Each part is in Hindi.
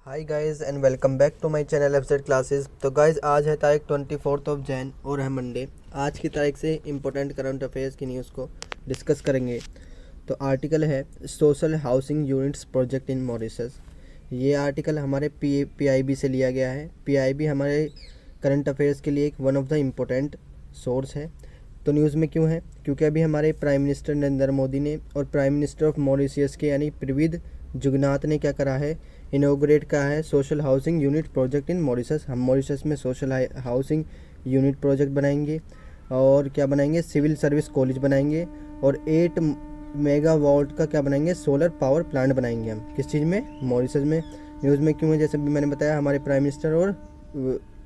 Hi guys and welcome back to my channel FZ classes. तो गाइस आज है तारीख 24 जैन और है मंडे। आज की तारीख से इम्पोर्टेंट करंट अफेयर्स की न्यूज़ को डिस्कस करेंगे। तो आर्टिकल है social housing units project in Mauritius. ये आर्टिकल हमारे पीआईबी से लिया गया है। पीआईबी हमारे करंट अफेयर्स के लिए एक one of the important source है। तो न्यूज़ में क्यों है? क्योंकि अभी हमारे प्राइम मिनिस्टर नरेंद्र मोदी ने और प्राइम मिनिस्टर ऑफ मॉरिशस के यानी प्रविद जुगनाथ ने क्या करा है, इनोग्रेट करा है social housing unit project in Mauritius. हम मॉरिशस में सोशल हाउसिंग यूनिट प्रोजेक्ट बनाएंगे और क्या बनाएंगे, सिविल सर्विस कॉलेज बनाएंगे और 8 मेगावाट का क्या बनाएंगे, सोलर पावर प्लांट बनाएंगे। हम किस चीज़ में? मॉरिशस में। न्यूज़ में क्यों है? जैसे भी मैंने बताया, हमारे प्राइम मिनिस्टर और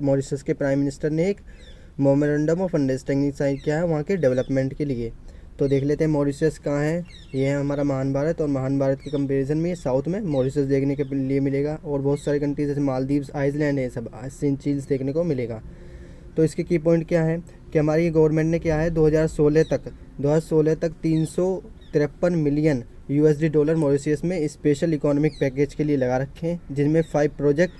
मॉरिशस के प्राइम मिनिस्टर ने एक मेमोरेंडम ऑफ अंडरस्टैंडिंग साइन किया है वहाँ के डेवलपमेंट के लिए। तो देख लेते हैं मॉरिशस कहाँ है। ये है हमारा महान भारत, और महान भारत के कंपैरिजन में साउथ में मॉरिशस देखने के लिए मिलेगा, और बहुत सारे कंट्रीज जैसे मालदीव्स, आइसलैंड है, सब इन चीज़ देखने को मिलेगा। तो इसके की पॉइंट क्या है कि हमारी गवर्नमेंट ने क्या है 2016 तक 353 मिलियन यूएसडी डॉलर मॉरिशस में स्पेशल इकोनॉमिक पैकेज के लिए लगा रखे हैं, जिनमें 5 प्रोजेक्ट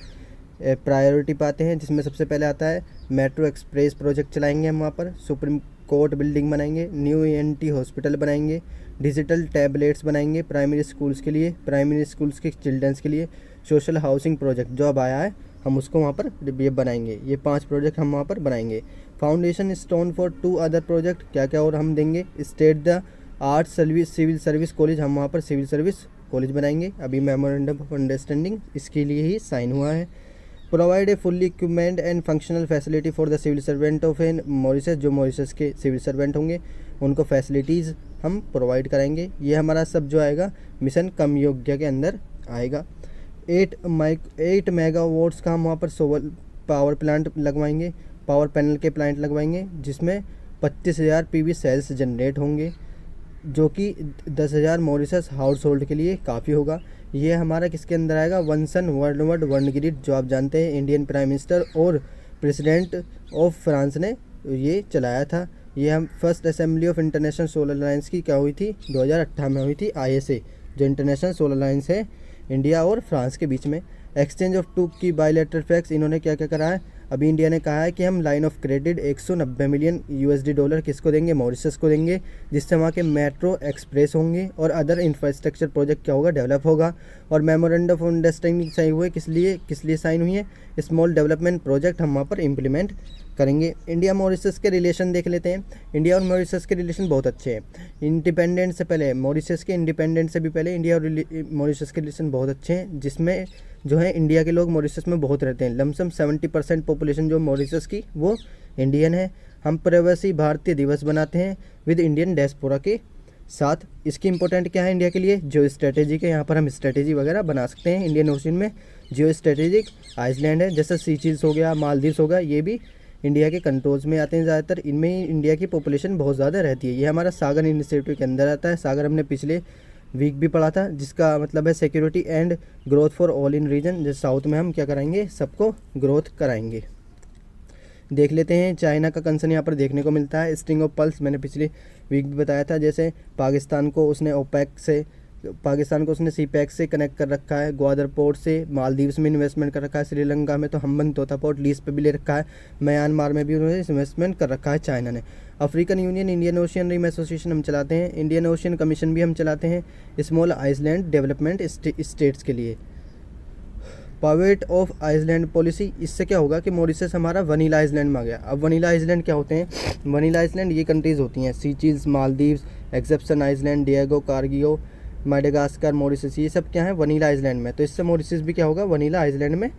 प्रायोरिटी पाते हैं। जिसमें सबसे पहले आता है मेट्रो एक्सप्रेस प्रोजेक्ट चलाएंगे हम वहाँ पर, सुप्रीम कोर्ट बिल्डिंग बनाएंगे, न्यू ENT हॉस्पिटल बनाएंगे, डिजिटल टैबलेट्स बनाएंगे प्राइमरी स्कूल्स के लिए, प्राइमरी स्कूल्स के चिल्ड्रंस के लिए, सोशल हाउसिंग प्रोजेक्ट जो अब आया है हम उसको वहाँ पर ये बनाएंगे। ये 5 प्रोजेक्ट हम वहाँ पर बनाएंगे। Foundation stone for 2 other project क्या क्या और हम देंगे, state the art civil service college, हम वहाँ पर सिविल सर्विस कॉलेज बनाएंगे। अभी मेमोरेंडम ऑफ अंडरस्टैंडिंग इसके लिए ही साइन हुआ है। Provide a fully equipment and functional facility for the civil servant of an Mauritius, जो मॉरिशस के सिविल सर्वेंट होंगे उनको फैसिलिटीज़ हम प्रोवाइड कराएंगे। ये हमारा सब जो आएगा मिशन कम योग्य के अंदर आएगा। 8 मेगावाट्स का हम वहाँ पर सोलर पावर प्लांट लगवाएंगे, पावर पैनल के प्लांट लगवाएंगे, जिसमें 25,000 PV सेल्स जनरेट होंगे, जो कि 10,000 मॉरिशस हाउस होल्ड के लिए काफ़ी होगा। ये हमारा किसके अंदर आएगा, वन सन वन ग्रिड, जो आप जानते हैं इंडियन प्राइम मिनिस्टर और प्रेसिडेंट ऑफ फ्रांस ने ये चलाया था। ये हम first assembly of international solar alliance की क्या हुई थी, 2018 में हुई थी, ISA, जो इंटरनेशनल सोलर अलायंस है इंडिया और फ्रांस के बीच में। एक्सचेंज ऑफ 2 की बायलैटरल फैक्स, इन्होंने क्या क्या करा है, अभी इंडिया ने कहा है कि हम line of credit 190 million USD dollar किसको देंगे, मॉरिशस को देंगे, जिससे वहाँ के मेट्रो एक्सप्रेस होंगे और अदर इंफ्रास्ट्रक्चर प्रोजेक्ट क्या होगा, डेवलप होगा। और मेमोरेंडम ऑफ अंडरस्टैंडिंग साइन हुए, किस लिए साइन हुई है, स्मॉल डेवलपमेंट प्रोजेक्ट हम वहाँ पर इम्प्लीमेंट करेंगे। इंडिया मॉरिशस के रिलेशन देख लेते हैं। इंडिया और मॉरिशस के रिलेशन बहुत अच्छे हैं। इंडिपेंडेंट से पहले, मॉरिशस के इंडिपेंडेंट से भी पहले इंडिया और मॉरिशस के रिलेशन बहुत अच्छे हैं, जिसमें जो है इंडिया के लोग मॉरिशस में बहुत रहते हैं। लमसम 70% पॉपुलेशन जो मॉरिशस की वो इंडियन है। हम प्रवासी भारतीय दिवस बनाते हैं विद इंडियन डायस्पोरा के साथ। इसकी इंपॉर्टेंट क्या है इंडिया के लिए, जियो स्ट्रेटेजी के, यहाँ पर हम स्ट्रेटेजी वगैरह बना सकते हैं। इंडियन ओशन में जियो स्ट्रेटेजिक आइसलैंड है, जैसे सीचील्स हो गया, मालदीव्स हो गया, ये भी इंडिया के कंट्रोल्स में आते हैं ज़्यादातर। इनमें ही इंडिया की पॉपुलेशन बहुत ज़्यादा रहती है। ये हमारा सागर इनिशिएटिव के अंदर आता है। सागर हमने पिछले वीक भी पढ़ा था, जिसका मतलब है security and growth for all in region. जैसे साउथ में हम क्या कराएंगे, सबको ग्रोथ कराएंगे। देख लेते हैं चाइना का कंसर्न यहाँ पर देखने को मिलता है। स्ट्रिंग ऑफ पल्स मैंने पिछले वीक भी बताया था, जैसे पाकिस्तान को उसने CPEC से कनेक्ट कर रखा है, ग्वादर पोर्ट से, मालदीव्स में इन्वेस्टमेंट कर रखा है, श्रीलंका में तो हम्बन तोता पोर्ट लीज पे भी ले रखा है, म्यांमार में भी उन्होंने इन्वेस्टमेंट कर रखा है चाइना ने। African Union, Indian Ocean Rim Association हम चलाते हैं, इंडियन ओशियन कमीशन भी हम चलाते हैं, स्मॉल आइसलैंड डेवलपमेंट स्टेट्स के लिए। पावेट ऑफ आइसलैंड पॉलिसी, इससे क्या होगा कि मॉरिशस हमारा वनीला आइसलैंड में आ गया। अब वनीला आइसलैंड क्या होते हैं, वनीला आइसलैंड ये कंट्रीज़ होती हैं, Seychelles, Maldives, exception Iceland, Diego, कारगियो, माडेगास्कर, मॉरिशस, ये सब क्या है वनीला आइसलैंड में। तो इससे मॉरिशस भी क्या होगा, वनीला आइसलैंड में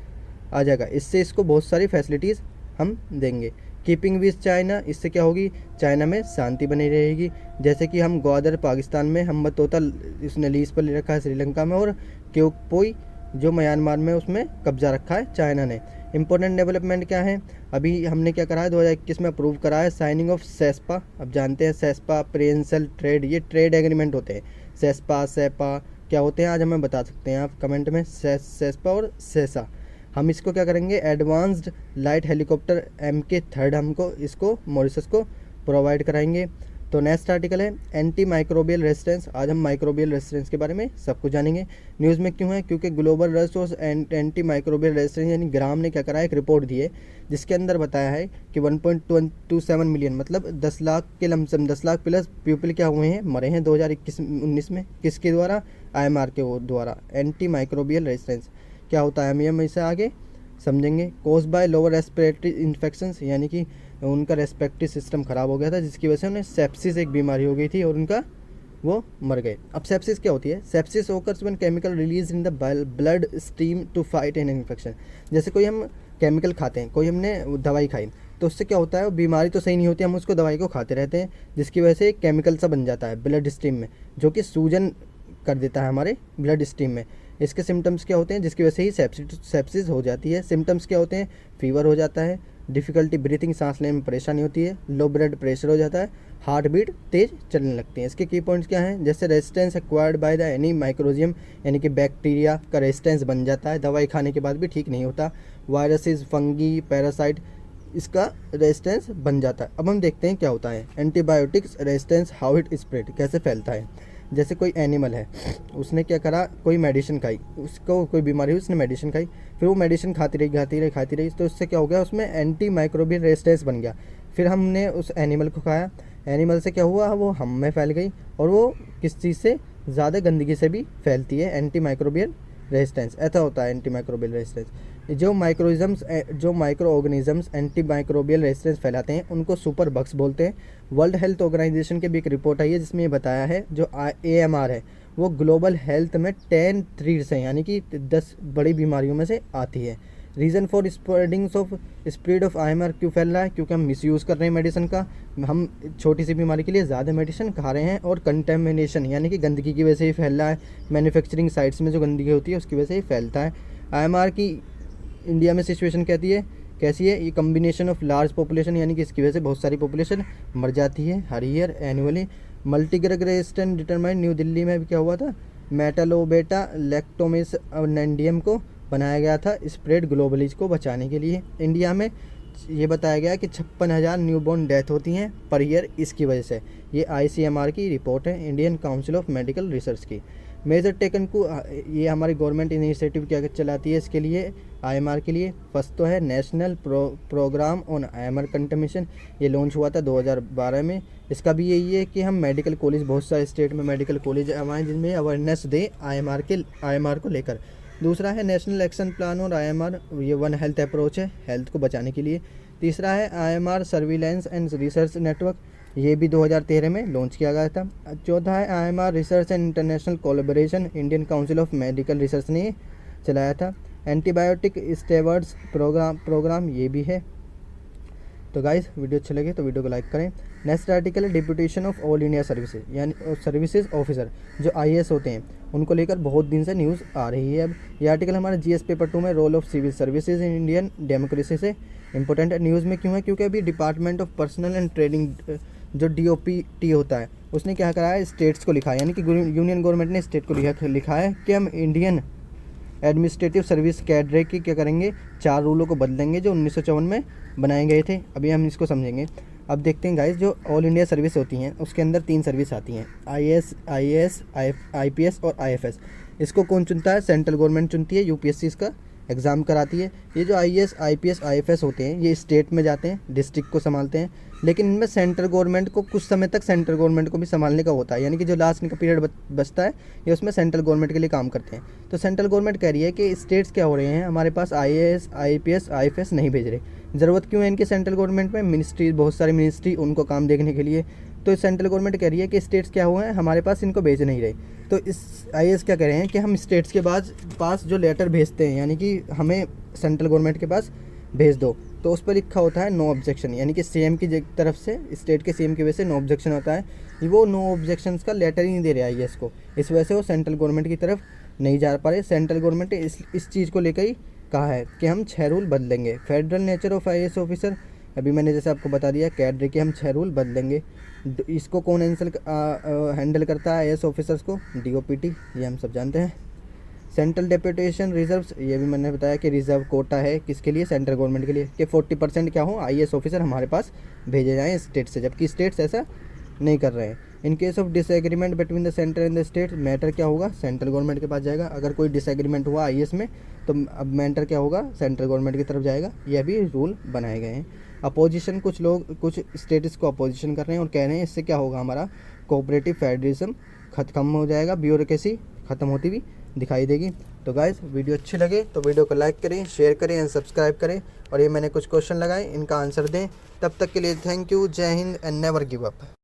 आ जाएगा। इससे इसको बहुत सारी फैसिलिटीज़ हम देंगे। कीपिंग विथ चाइना, इससे क्या होगी, चाइना में शांति बनी रहेगी। जैसे कि हम ग्वादर पाकिस्तान में, हम तोता इसने लीज पर ले रखा है श्रीलंका में, और क्योपोई जो म्यांमार में उसमें कब्जा रखा है चाइना ने। इंपॉर्टेंट डेवलपमेंट क्या है, अभी हमने क्या करा है 2021 में अप्रूव करा है साइनिंग ऑफ सेस्पा। अब जानते हैं सेस्पा प्रेफरेंशियल ट्रेड, ये ट्रेड एग्रीमेंट होते हैं। सेस्पा सेपा क्या होते हैं आज हमें बता सकते हैं आप कमेंट में, सेस्पा और सेसा। हम इसको क्या करेंगे, एडवांस्ड लाइट हेलीकॉप्टर MK3 हमको इसको मॉरिशस को प्रोवाइड कराएंगे। तो नेक्स्ट आर्टिकल है एंटी माइक्रोबियल रेजिस्टेंस। आज हम माइक्रोबियल रेजिस्टेंस के बारे में सब कुछ जानेंगे। न्यूज़ में क्यों है? क्योंकि global resource anti microbial resistance यानी ग्राम ने क्या करा है, एक रिपोर्ट दी है जिसके अंदर बताया है कि 1.27 मिलियन मतलब 10 लाख के लमसम 10 लाख प्लस पीपल क्या हुए हैं, मरे हैं 2021-19 में। किसके द्वारा? IMR के द्वारा। एंटी माइक्रोबियल रेजिस्टेंस क्या होता है हम इसे आगे समझेंगे। Cause by lower respiratory infections यानी कि उनका रेस्पिरेटरी सिस्टम ख़राब हो गया था जिसकी वजह से उन्हें सेप्सिस एक बीमारी हो गई थी और उनका वो मर गए। अब सेप्सिस क्या होती है? Sepsis occurs when chemical release in the blood stream to fight an infection. जैसे कोई हम केमिकल खाते हैं, कोई हमने दवाई खाई तो उससे क्या होता है, वो बीमारी तो सही नहीं होती, हम उसको दवाई को खाते रहते हैं जिसकी वजह से एक केमिकल सा बन जाता है ब्लड स्ट्रीम में जो कि सूजन कर देता है हमारे ब्लड स्ट्रीम में। इसके सिम्टम्स क्या होते हैं जिसकी वजह से ही सेप्सिस हो जाती है। सिम्टम्स क्या होते हैं? फीवर हो जाता है, डिफ़िकल्टी ब्रीथिंग, सांस लेने में परेशानी होती है, लो ब्लड प्रेशर हो जाता है, हार्ट बीट तेज चलने लगती है। इसके की पॉइंट्स क्या हैं? जैसे resistance acquired by the any microbium यानी कि बैक्टीरिया का रेजिस्टेंस बन जाता है, दवाई खाने के बाद भी ठीक नहीं होता। वायरसेस, फंगी, पैरासाइट, इसका रेजिस्टेंस बन जाता है। अब हम देखते हैं क्या होता है antibiotics resistance, how it spread, कैसे फैलता है। जैसे कोई एनिमल है, उसने क्या करा, कोई मेडिसिन खाई, उसको कोई बीमारी हुई, उसने मेडिसिन खाई, फिर वो मेडिसिन खाती रही तो उससे क्या हो गया, उसमें एंटी माइक्रोबियल रेजिस्टेंस बन गया। फिर हमने उस एनिमल को खाया, एनिमल से क्या हुआ, वो हम में फैल गई और वो किस चीज़ से? ज़्यादा गंदगी से भी फैलती है एंटी माइक्रोबियल रेजिस्टेंस। ऐसा होता है एंटी माइक्रोबियल रेजिस्टेंस। जो micro organisms anti microbial resistance फैलाते हैं उनको सुपर बग्स बोलते हैं। वर्ल्ड हेल्थ ऑर्गेनाइजेशन की भी एक रिपोर्ट आई है जिसमें ये बताया है जो AMR है वो ग्लोबल हेल्थ में 10 थ्रीड्स हैं यानी कि 10 बड़ी बीमारियों में से आती है। Reason for spread of IMR क्यों फैल रहा है? क्योंकि हम मिसयूज़ कर रहे हैं मेडिसिन का, हम छोटी सी बीमारी के लिए ज़्यादा मेडिसिन खा रहे हैं, और कंटेमिनेशन यानी कि गंदगी की वजह से ही फैल रहा है। मैन्युफैक्चरिंग साइट्स में जो गंदगी होती है उसकी वजह से ही फैलता है। IMR की इंडिया में सिचुएशन कैसी है? ये कम्बिनेशन ऑफ लार्ज पॉपुलेशन यानी कि इसकी वजह से बहुत सारी पॉपुलेशन मर जाती है हर year annually. Multidrug resistant determine, New Delhi में भी क्या हुआ था, मेटालोबेटा लैक्टोमेसनेंडियम को बनाया गया था स्प्रेड ग्लोबली को बचाने के लिए। इंडिया में ये बताया गया कि 56,000 न्यूबॉर्न डेथ होती हैं पर ईयर इसकी वजह से। ये ICMR की रिपोर्ट है, Indian council of medical research की। मेजर टेकन को ये हमारी गवर्नमेंट इनिशिएटिव क्या चलाती है इसके लिए, IMR के लिए। फर्स्ट तो है national programme on IMR contamination, ये लॉन्च हुआ था 2012 में। इसका भी यही है कि हम मेडिकल कॉलेज, बहुत सारे स्टेट में मेडिकल कॉलेज हमारे जिनमें अवेयरनेस दे IMR को लेकर। दूसरा है नेशनल एक्शन प्लान और IMR, ये वन हेल्थ अप्रोच है हेल्थ को बचाने के लिए। तीसरा है IMR surveillance and research network, ये भी 2013 में लॉन्च किया गया था। चौथा है IMR research and international collaboration, Indian council of medical research ने चलाया था। एंटीबायोटिक स्टेवर्ड्स प्रोग्राम ये भी है। तो गाइस वीडियो अच्छे लगे तो वीडियो को लाइक करें। नेक्स्ट आर्टिकल है deputation of all India services यानी सर्विसेज ऑफिसर, जो IAS होते हैं उनको लेकर बहुत दिन से न्यूज़ आ रही है। अब ये आर्टिकल हमारे GS पेपर 2 में role of civil services in Indian democracy से इंपॉर्टेंट न्यूज़ में क्यों है? क्योंकि अभी department of personal and trading जो DOPT होता है उसने क्या करा है, स्टेट्स को लिखा है यानी कि यूनियन गवर्नमेंट ने स्टेट को लिखा है कि हम इंडियन एडमिनिस्ट्रेटिव सर्विस कैडरे की क्या करेंगे, 4 रूलों को बदलेंगे जो 1954 में बनाए गए थे। अभी हम इसको समझेंगे। अब देखते हैं गाइस, जो ऑल इंडिया सर्विस होती हैं उसके अंदर 3 सर्विस आती हैं, IAS, IPS और IFS। इसको कौन चुनता है? सेंट्रल गवर्नमेंट चुनती है, UPSC इसका एग्ज़ाम कराती है। ये जो IAS, IPS, IFS होते हैं ये स्टेट में जाते हैं, डिस्ट्रिक्ट को संभालते हैं, लेकिन इनमें सेंट्रल गवर्नमेंट को कुछ समय तक सेंट्रल गवर्नमेंट को भी संभालने का होता है, यानी कि जो लास्ट का पीरियड बचता है ये उसमें सेंट्रल गवर्नमेंट के लिए काम करते हैं। तो सेंट्रल गवर्नमेंट कह रही है कि स्टेट्स क्या हो रहे हैं, हमारे पास IAS, IPS, IFS नहीं भेज रहे, ज़रूरत क्यों है इनकी सेंट्रल गवर्नमेंट में? मिनिस्ट्री, बहुत सारी मिनिस्ट्री उनको काम देखने के लिए। तो सेंट्रल गवर्नमेंट कह रही है कि स्टेट्स क्या हुए हैं, हमारे पास इनको भेज नहीं रहे। तो इस IAS क्या कह रहे हैं कि हम स्टेट्स के पास जो लेटर भेजते हैं यानी कि हमें सेंट्रल गवर्नमेंट के पास भेज दो, तो उस पर लिखा होता है नो ऑब्जेक्शन, यानी कि CM की तरफ से, स्टेट के CM की वजह से नो ऑब्जेक्शन होता है। वो नो ऑब्जेक्शन का लेटर ही नहीं दे रहे IAS को, इस वजह से वो सेंट्रल गवर्नमेंट की तरफ नहीं जा पा रहे। सेंट्रल गवर्नमेंट ने इस चीज़ को लेकर ही कहा है कि हम 6 रूल बदलेंगे। Federal nature of IAS officer, अभी मैंने जैसे आपको बता दिया कैडरे के हम 6 रूल बदलेंगे। इसको कौन हैंडल करता है IAS ऑफिसर्स को? DOPT, ये हम सब जानते हैं। सेंट्रल डेपुटेशन रिजर्व्स, ये भी मैंने बताया कि रिजर्व कोटा है किसके लिए? सेंट्रल गवर्नमेंट के लिए, कि 40% क्या हो IAS ऑफिसर हमारे पास भेजे जाएँ स्टेट से, जबकि स्टेट्स ऐसा नहीं कर रहे हैं। In case of disagreement between the centre and the state, matter क्या होगा, सेंट्रल गवर्नमेंट के पास जाएगा। अगर कोई डिसएग्रीमेंट हुआ IAS में तो अब मैटर क्या होगा, सेंट्रल गवर्नमेंट की तरफ जाएगा। यह भी रूल बनाए गए हैं। अपोजिशन, कुछ लोग कुछ स्टेट्स को अपोजिशन कर रहे हैं और कह रहे हैं इससे क्या होगा, हमारा कोऑपरेटिव फेडरलिज्म खत्म हो जाएगा, ब्यूरोक्रेसी खत्म होती हुई दिखाई देगी। तो गाइस वीडियो अच्छी लगे तो वीडियो को लाइक करें, शेयर करें एंड सब्सक्राइब करें। और ये मैंने कुछ क्वेश्चन लगाए, इनका आंसर दें। तब तक के लिए थैंक यू, जय Hind and never give up.